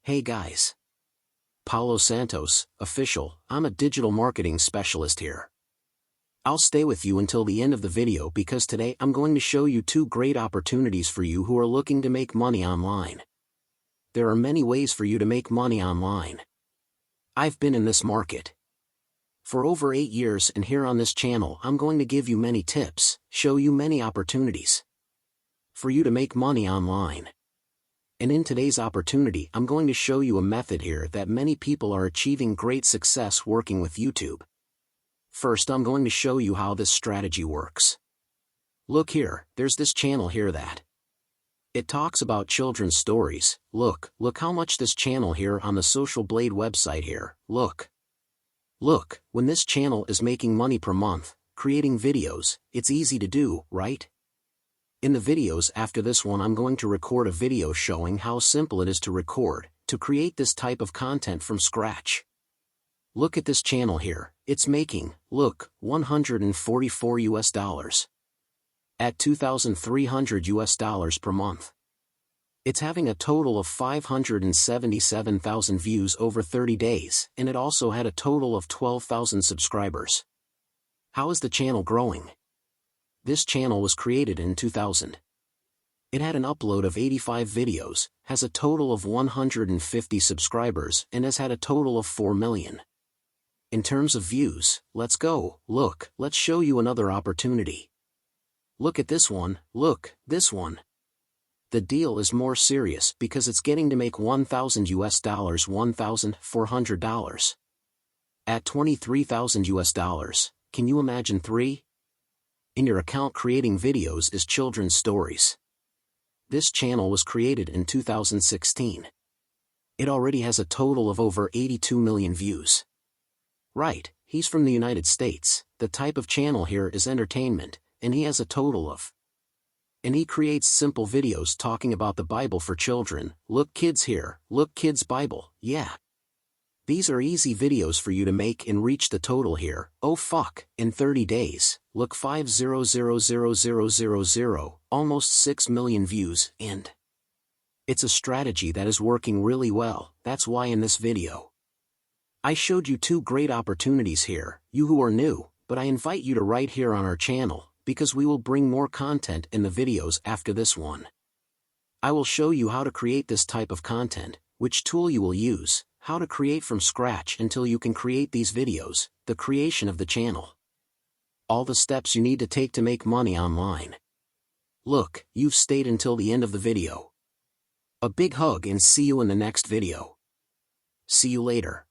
Hey guys. Paulo Santos, official. I'm a digital marketing specialist here. I'll stay with you until the end of the video because today I'm going to show you two great opportunities for you who are looking to make money online. There are many ways for you to make money online. I've been in this market for over 8 years, and here on this channel I'm going to give you many tips, show you many opportunities for you to make money online. And in today's opportunity I'm going to show you a method here that many people are achieving great success working with YouTube. First, I'm going to show you how this strategy works. Look here, there's this channel here that it talks about children's stories. Look how much this channel here on the Social Blade website here, look, when this channel is making money per month, creating videos, it's easy to do, right? In the videos after this one I'm going to record a video showing how simple it is to create this type of content from scratch. Look at this channel here, it's making, look, $144 at $2,300 per month. It's having a total of 577,000 views over 30 days, and it also had a total of 12,000 subscribers. How is the channel growing? This channel was created in 2000. It had an upload of 85 videos, has a total of 150 subscribers, and has had a total of 4 million. In terms of views, let's go, let's show you another opportunity. Look at this one, this one. The deal is more serious because it's getting to make $1,000 $1,400. At $23,000, can you imagine 3? In your account creating videos is children's stories. This channel was created in 2016. It already has a total of over 82 million views. Right, he's from the United States, the type of channel here is entertainment, and he has a total of. And he creates simple videos talking about the Bible for children. Look kids here, look kids Bible, yeah. These are easy videos for you to make and reach the total here, oh fuck, in 30 days, look 500,000, almost 6 million views, and it's a strategy that is working really well. That's why in this video I showed you two great opportunities here, you who are new, but I invite you to right here on our channel, because we will bring more content in the videos after this one. I will show you how to create this type of content, which tool you will use, how to create from scratch until you can create these videos, the creation of the channel. All the steps you need to take to make money online. Look, you've stayed until the end of the video. A big hug and see you in the next video. See you later.